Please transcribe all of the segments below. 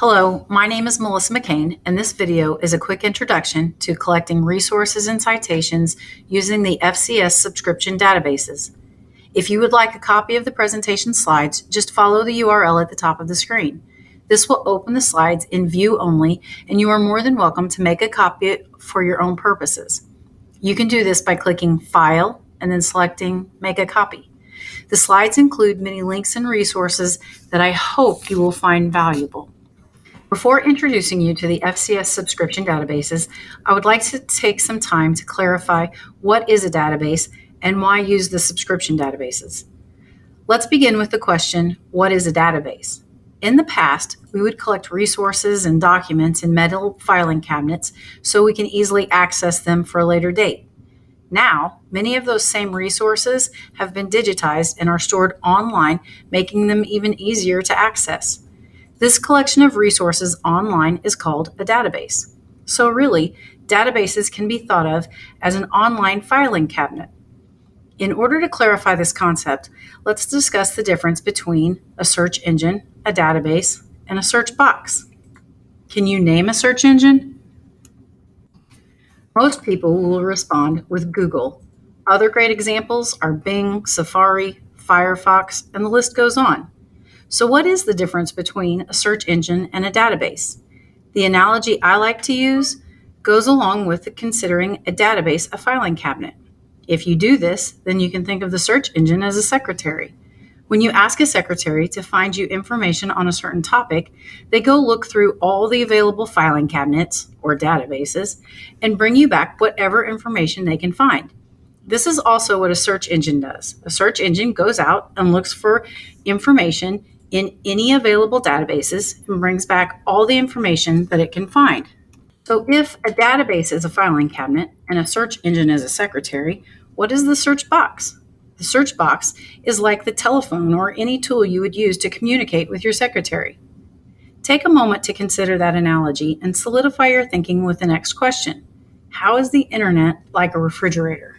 Hello, my name is Melissa McCain, and this video is a quick introduction to collecting resources and citations using the FCS subscription databases. If you would like a copy of the presentation slides, just follow the URL at the top of the screen. This will open the slides in view only, and you are more than welcome to make a copy for your own purposes. You can do this by clicking File and then selecting Make a Copy. The slides include many links and resources that I hope you will find valuable. Before introducing you to the FCS subscription databases, I would like to take some time to clarify what is a database and why use the subscription databases. Let's begin with the question, what is a database? In the past, we would collect resources and documents in metal filing cabinets so we can easily access them for a later date. Now, many of those same resources have been digitized and are stored online, making them even easier to access. This collection of resources online is called a database. So really, databases can be thought of as an online filing cabinet. In order to clarify this concept, let's discuss the difference between a search engine, a database, and a search box. Can you name a search engine? Most people will respond with Google. Other great examples are Bing, Safari, Firefox, and the list goes on. So what is the difference between a search engine and a database? The analogy I like to use goes along with considering a database a filing cabinet. If you do this, then you can think of the search engine as a secretary. When you ask a secretary to find you information on a certain topic, they go look through all the available filing cabinets or databases and bring you back whatever information they can find. This is also what a search engine does. A search engine goes out and looks for information in any available databases and brings back all the information that it can find. So if a database is a filing cabinet and a search engine is a secretary, what is the search box? The search box is like the telephone or any tool you would use to communicate with your secretary. Take a moment to consider that analogy and solidify your thinking with the next question. How is the internet like a refrigerator?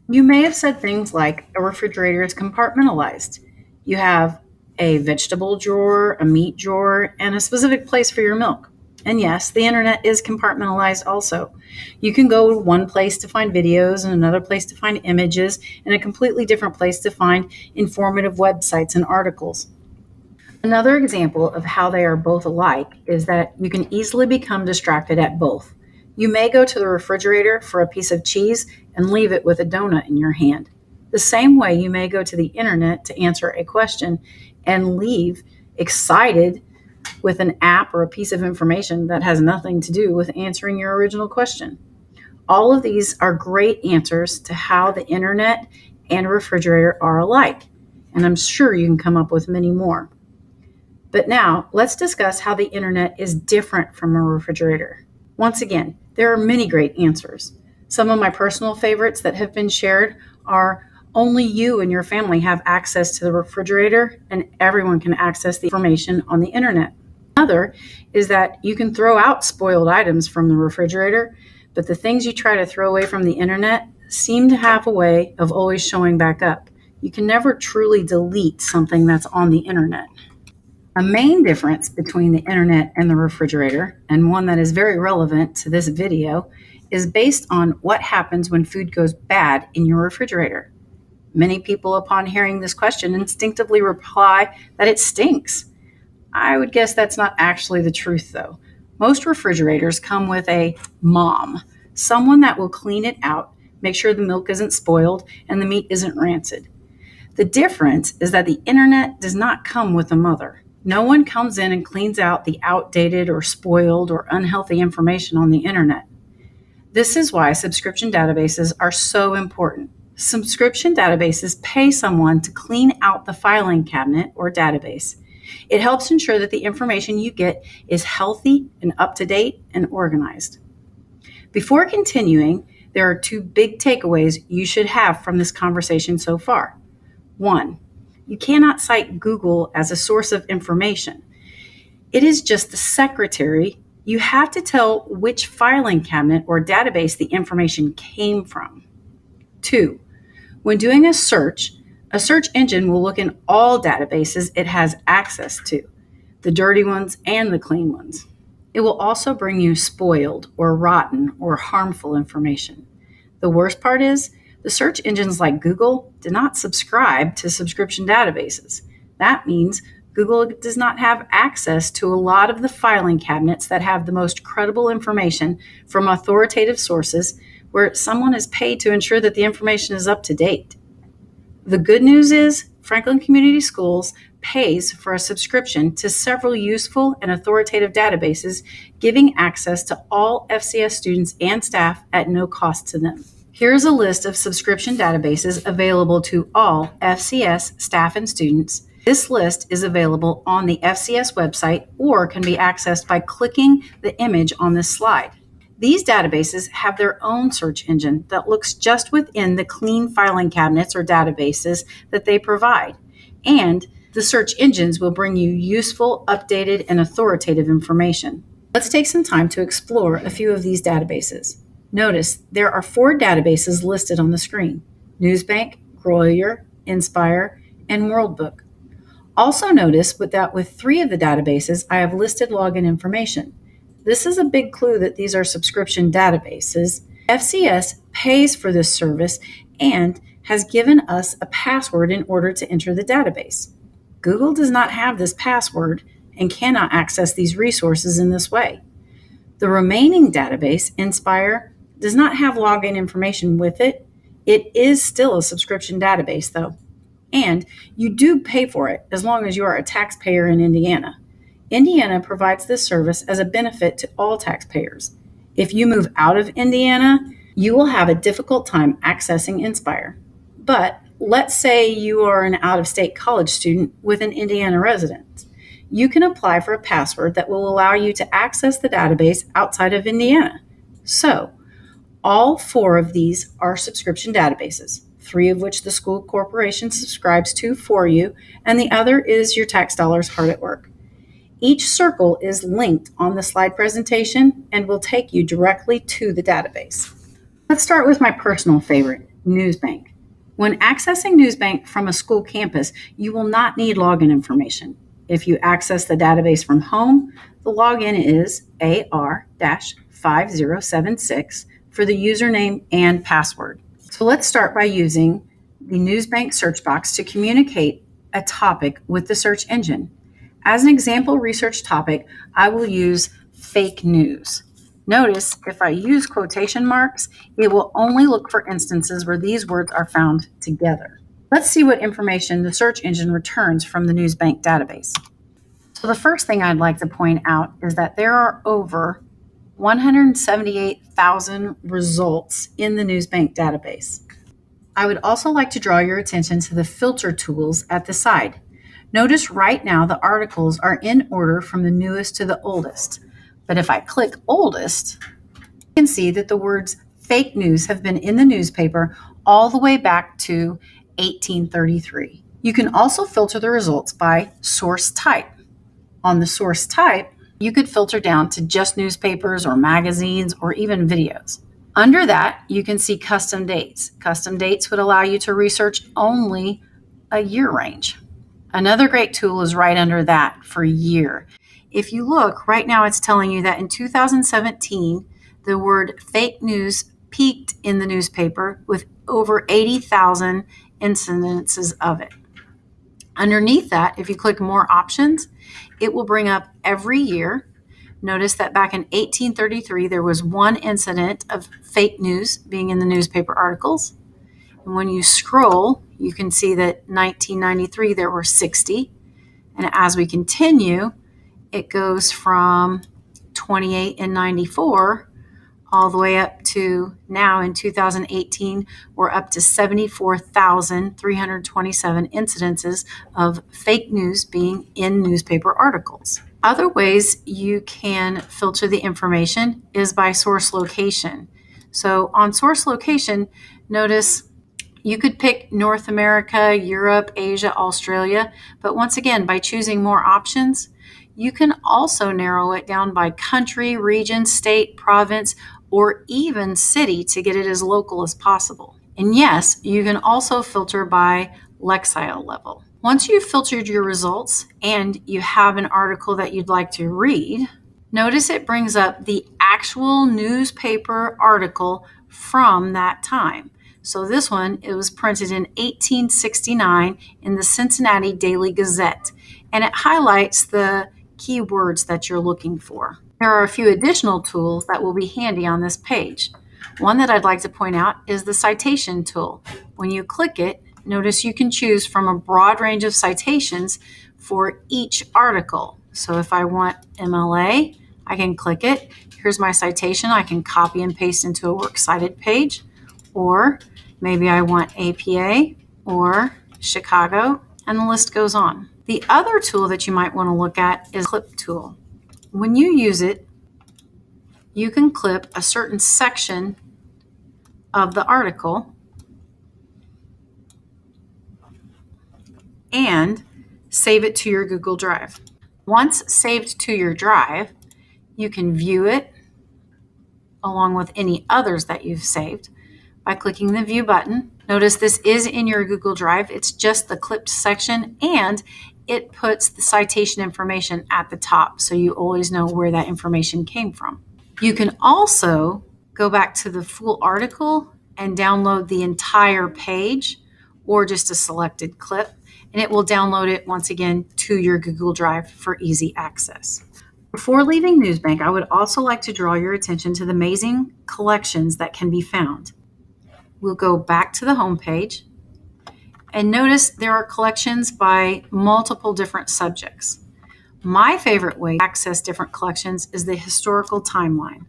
You may have said things like a refrigerator is compartmentalized. You have a vegetable drawer, a meat drawer, and a specific place for your milk. And yes, the internet is compartmentalized also. You can go to one place to find videos and another place to find images and a completely different place to find informative websites and articles. Another example of how they are both alike is that you can easily become distracted at both. You may go to the refrigerator for a piece of cheese and leave it with a donut in your hand. The same way you may go to the internet to answer a question and leave excited with an app or a piece of information that has nothing to do with answering your original question. All of these are great answers to how the internet and a refrigerator are alike, and I'm sure you can come up with many more. But now, let's discuss how the internet is different from a refrigerator. Once again, there are many great answers. Some of my personal favorites that have been shared are only you and your family have access to the refrigerator, and everyone can access the information on the internet. Another is that you can throw out spoiled items from the refrigerator, but the things you try to throw away from the internet seem to have a way of always showing back up. You can never truly delete something that's on the internet. A main difference between the internet and the refrigerator, and one that is very relevant to this video, is based on what happens when food goes bad in your refrigerator. Many people, upon hearing this question, instinctively reply that it stinks. I would guess that's not actually the truth, though. Most refrigerators come with a mom, someone that will clean it out, make sure the milk isn't spoiled and the meat isn't rancid. The difference is that the internet does not come with a mother. No one comes in and cleans out the outdated or spoiled or unhealthy information on the internet. This is why subscription databases are so important. Subscription databases pay someone to clean out the filing cabinet or database. It helps ensure that the information you get is healthy and up to date and organized. Before continuing, there are two big takeaways you should have from this conversation so far. One, you cannot cite Google as a source of information. It is just the secretary. You have to tell which filing cabinet or database the information came from. Two, when doing a search engine will look in all databases it has access to. the dirty ones and the clean ones. It will also bring you spoiled or rotten or harmful information. The worst part is, the search engines like Google do not subscribe to subscription databases. That means Google does not have access to a lot of the filing cabinets that have the most credible information from authoritative sources where someone is paid to ensure that the information is up to date. The good news is Franklin Community Schools pays for a subscription to several useful and authoritative databases, giving access to all FCS students and staff at no cost to them. Here's a list of subscription databases available to all FCS staff and students. This list is available on the FCS website or can be accessed by clicking the image on this slide. These databases have their own search engine that looks just within the clean filing cabinets or databases that they provide. And the search engines will bring you useful, updated, and authoritative information. Let's take some time to explore a few of these databases. Notice there are 4 databases listed on the screen: Newsbank, Grolier, Inspire, and WorldBook. Also notice that with 3 of the databases, I have listed login information. This is a big clue that these are subscription databases. FCS pays for this service and has given us a password in order to enter the database. Google does not have this password and cannot access these resources in this way. The remaining database, Inspire, does not have login information with it. It is still a subscription database, though, and you do pay for it as long as you are a taxpayer in Indiana. Indiana provides this service as a benefit to all taxpayers. If you move out of Indiana, you will have a difficult time accessing Inspire. But let's say you are an out-of-state college student with an Indiana residence. You can apply for a password that will allow you to access the database outside of Indiana. So, all 4 of these are subscription databases, 3 of which the school corporation subscribes to for you, and the other is your tax dollars hard at work. Each circle is linked on the slide presentation and will take you directly to the database. Let's start with my personal favorite, Newsbank. When accessing Newsbank from a school campus, you will not need login information. If you access the database from home, the login is AR-5076 for the username and password. So let's start by using the Newsbank search box to communicate a topic with the search engine. As an example research topic, I will use fake news. Notice if I use quotation marks, it will only look for instances where these words are found together. Let's see what information the search engine returns from the Newsbank database. So the first thing I'd like to point out is that there are over 178,000 results in the Newsbank database. I would also like to draw your attention to the filter tools at the side. Notice right now the articles are in order from the newest to the oldest. But if I click oldest, you can see that the words fake news have been in the newspaper all the way back to 1833. You can also filter the results by source type. On the source type, you could filter down to just newspapers or magazines or even videos. Under that, you can see custom dates. Custom dates would allow you to research only a year range. Another great tool is right under that for year. If you look, right now it's telling you that in 2017, the word fake news peaked in the newspaper with over 80,000 incidences of it. Underneath that, if you click more options, it will bring up every year. Notice that back in 1833, there was 1 incident of fake news being in the newspaper articles. And when you scroll, you can see that 1993, there were 60. And as we continue, it goes from 28 in 94 all the way up to now in 2018, we're up to 74,327 incidences of fake news being in newspaper articles. Other ways you can filter the information is by source location. So on source location, notice you could pick North America, Europe, Asia, Australia, but once again, by choosing more options, you can also narrow it down by country, region, state, province, or even city to get it as local as possible. And yes, you can also filter by lexile level. Once you've filtered your results and you have an article that you'd like to read, notice it brings up the actual newspaper article from that time. So this one, it was printed in 1869 in the Cincinnati Daily Gazette, and it highlights the keywords that you're looking for. There are a few additional tools that will be handy on this page. One that I'd like to point out is the citation tool. When you click it, notice you can choose from a broad range of citations for each article. So if I want MLA, I can click it. Here's my citation. I can copy and paste into a works cited page. Or maybe I want APA or Chicago, and the list goes on. The other tool that you might want to look at is clip tool. When you use it, you can clip a certain section of the article and save it to your Google Drive. Once saved to your drive, you can view it along with any others that you've saved by clicking the View button. Notice this is in your Google Drive. It's just the clipped section, and it puts the citation information at the top, so you always know where that information came from. You can also go back to the full article and download the entire page or just a selected clip, and it will download it once again to your Google Drive for easy access. Before leaving Newsbank, I would also like to draw your attention to the amazing collections that can be found. We'll go back to the home page and notice there are collections by multiple different subjects. My favorite way to access different collections is the historical timeline.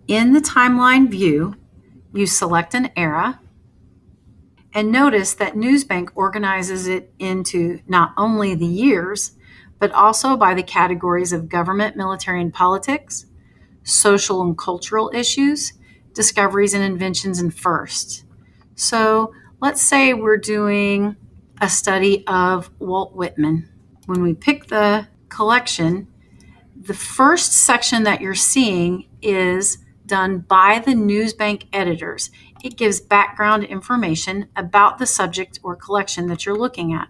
In the timeline view, you select an era and notice that Newsbank organizes it into not only the years, but also by the categories of government, military, and politics, social and cultural issues, discoveries and inventions, and firsts. So let's say we're doing a study of Walt Whitman. When we pick the collection, the first section that you're seeing is done by the Newsbank editors. It gives background information about the subject or collection that you're looking at.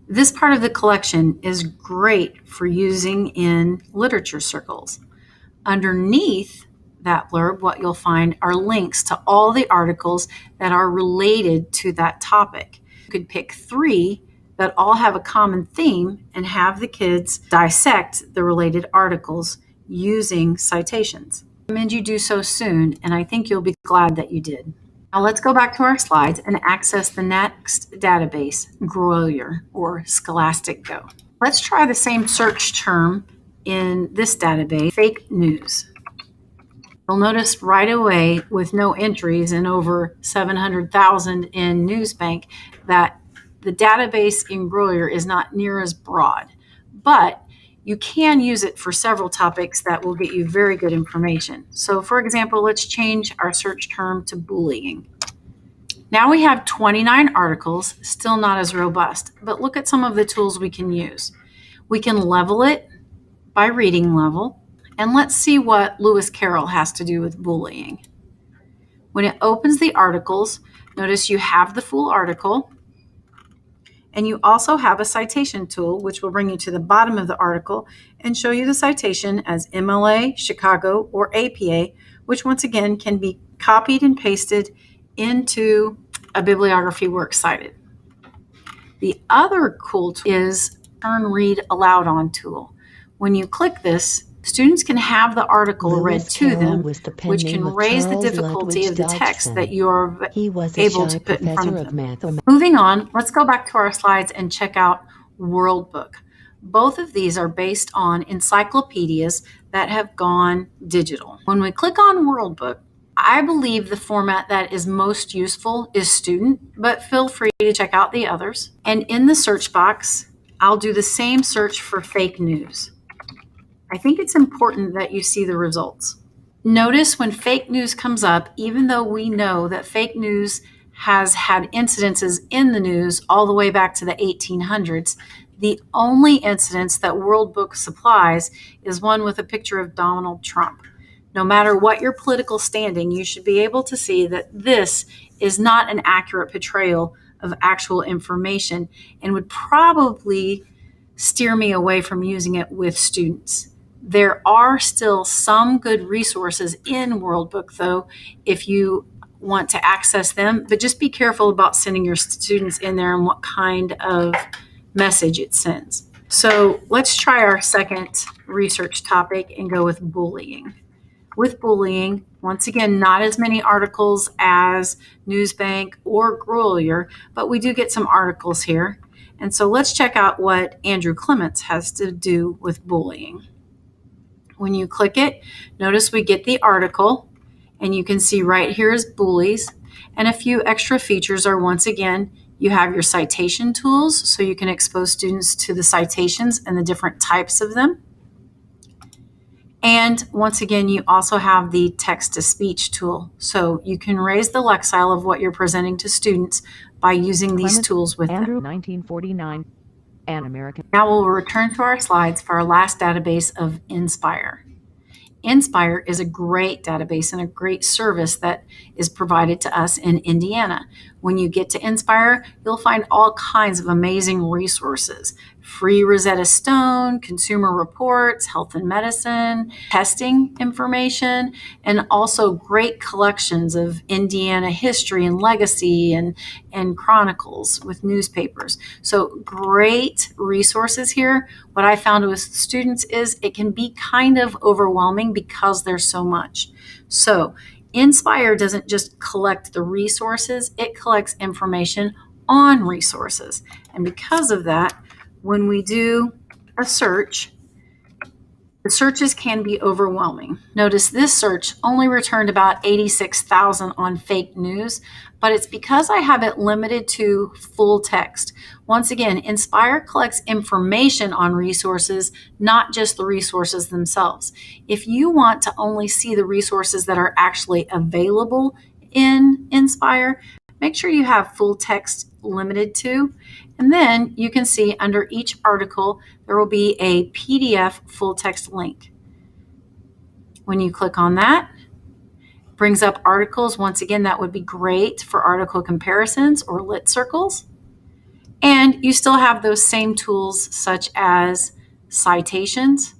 This part of the collection is great for using in literature circles. Underneath that blurb, what you'll find are links to all the articles that are related to that topic. You could pick 3 that all have a common theme and have the kids dissect the related articles using citations. I recommend you do so soon, and I think you'll be glad that you did. Now let's go back to our slides and access the next database, Grolier or Scholastic Go. Let's try the same search term in this database, fake news. You'll notice right away, with no entries and over 700,000 in Newsbank, that the database in Grolier is not near as broad, but you can use it for several topics that will get you very good information. So for example, let's change our search term to bullying. Now we have 29 articles, still not as robust, but look at some of the tools we can use. We can level it by reading level, and let's see what Lewis Carroll has to do with bullying. When it opens the articles, notice you have the full article, and you also have a citation tool, which will bring you to the bottom of the article and show you the citation as MLA, Chicago, or APA, which once again can be copied and pasted into a bibliography works cited. The other cool tool is Turn Read Aloud On tool. When you click this, students can have the article read to them, which can raise the difficulty of the text that you are able to put in front of them. Moving on, let's go back to our slides and check out World Book. Both of these are based on encyclopedias that have gone digital. When we click on World Book, I believe the format that is most useful is student, but feel free to check out the others. And in the search box, I'll do the same search for fake news. I think it's important that you see the results. Notice when fake news comes up, even though we know that fake news has had incidences in the news all the way back to the 1800s, the only incidence that World Book supplies is one with a picture of Donald Trump. No matter what your political standing, you should be able to see that this is not an accurate portrayal of actual information and would probably steer me away from using it with students. There are still some good resources in Worldbook, though, if you want to access them, but just be careful about sending your students in there and what kind of message it sends. So let's try our second research topic and go with bullying. With bullying, once again, not as many articles as Newsbank or Grolier, but we do get some articles here. And so let's check out what Andrew Clements has to do with bullying. When you click it, notice we get the article, and you can see right here is bullies. And a few extra features are, once again, you have your citation tools, so you can expose students to the citations and the different types of them. And once again, you also have the text-to-speech tool. So you can raise the lexile of what you're presenting to students by using these tools with Andrew, them. 1949, an American. Now we'll return to our slides for our last database of Inspire. Inspire is a great database and a great service that is provided to us in Indiana. When you get to Inspire, you'll find all kinds of amazing resources. Free Rosetta Stone, consumer reports, health and medicine, testing information, and also great collections of Indiana history and legacy and chronicles with newspapers. So great resources here. What I found with students is it can be kind of overwhelming because there's so much. So Inspire doesn't just collect the resources, it collects information on resources. And because of that, when we do a search, the searches can be overwhelming. Notice this search only returned about 86,000 on fake news, but it's because I have it limited to full text. Once again, Inspire collects information on resources, not just the resources themselves. If you want to only see the resources that are actually available in Inspire, make sure you have full text limited to. And then you can see under each article, there will be a PDF full text link. When you click on that, it brings up articles. Once again, that would be great for article comparisons or lit circles. And you still have those same tools such as citations,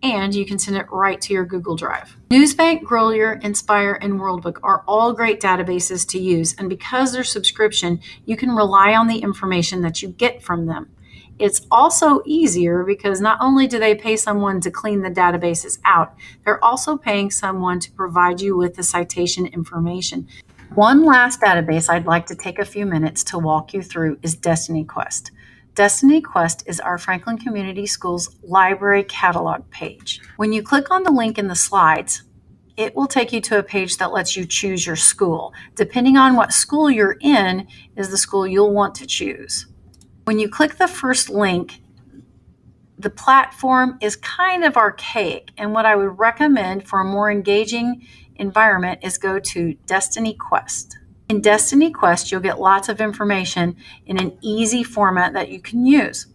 and you can send it right to your Google Drive. Newsbank, Grolier, Inspire, and Worldbook are all great databases to use, and because they're subscription, you can rely on the information that you get from them. It's also easier because not only do they pay someone to clean the databases out, they're also paying someone to provide you with the citation information. One last database I'd like to take a few minutes to walk you through is Destiny Quest. Destiny Quest is our Franklin Community Schools library catalog page. When you click on the link in the slides, it will take you to a page that lets you choose your school. Depending on what school you're in is the school you'll want to choose. When you click the first link, the platform is kind of archaic, and what I would recommend for a more engaging environment is go to Destiny Quest. In Destiny Quest, you'll get lots of information in an easy format that you can use.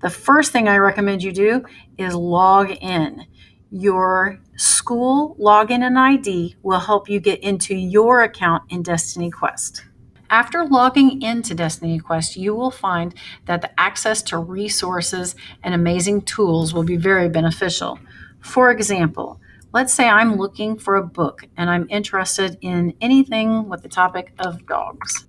The first thing I recommend you do is log in. Your school login and ID will help you get into your account in Destiny Quest. After logging into Destiny Quest, you will find that the access to resources and amazing tools will be very beneficial. For example, let's say I'm looking for a book and I'm interested in anything with the topic of dogs.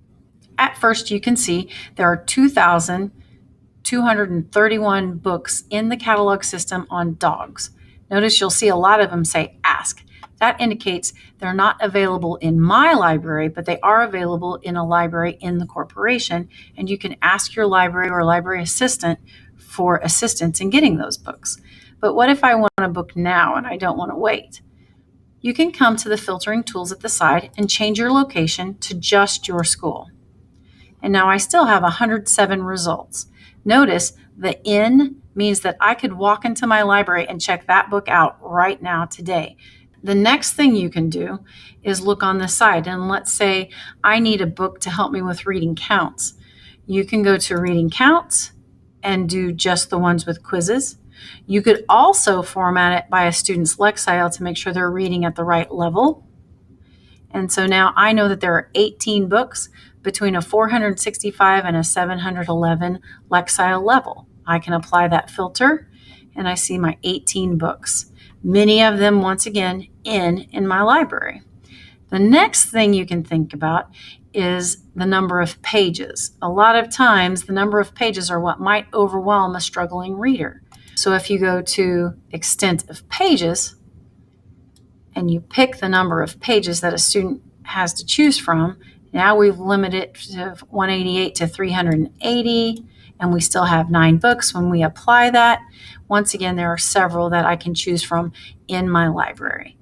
At first, you can see there are 2,231 books in the catalog system on dogs. Notice you'll see a lot of them say ask. That indicates they're not available in my library, but they are available in a library in the corporation, and you can ask your library or library assistant for assistance in getting those books. But what if I want a book now and I don't want to wait? You can come to the filtering tools at the side and change your location to just your school. And now I still have 107 results. Notice the in means that I could walk into my library and check that book out right now today. The next thing you can do is look on the side, and let's say I need a book to help me with reading counts. You can go to reading counts and do just the ones with quizzes. You could also format it by a student's lexile to make sure they're reading at the right level. And so now I know that there are 18 books, between a 465 and a 711 Lexile level. I can apply that filter and I see my 18 books, many of them, once again, in my library. The next thing you can think about is the number of pages. A lot of times, the number of pages are what might overwhelm a struggling reader. So if you go to extent of pages and you pick the number of pages that a student has to choose from, now we've limited it to 188 to 380, and we still have 9 books. When we apply that, once again, there are several that I can choose from in my library.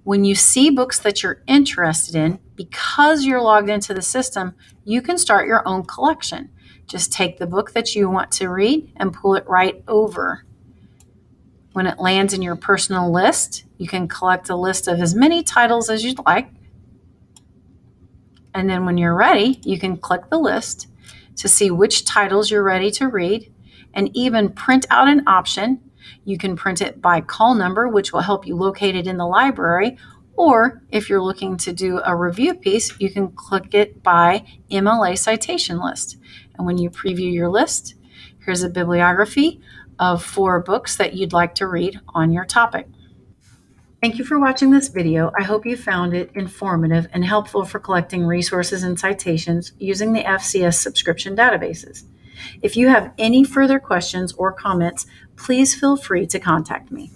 When you see books that you're interested in, because you're logged into the system, you can start your own collection. Just take the book that you want to read and pull it right over. When it lands in your personal list, you can collect a list of as many titles as you'd like. And then when you're ready, you can click the list to see which titles you're ready to read, and even print out an option. You can print it by call number, which will help you locate it in the library. Or if you're looking to do a review piece, you can click it by MLA citation list. And when you preview your list, here's a bibliography of 4 books that you'd like to read on your topic. Thank you for watching this video. I hope you found it informative and helpful for collecting resources and citations using the FCS subscription databases. If you have any further questions or comments, please feel free to contact me.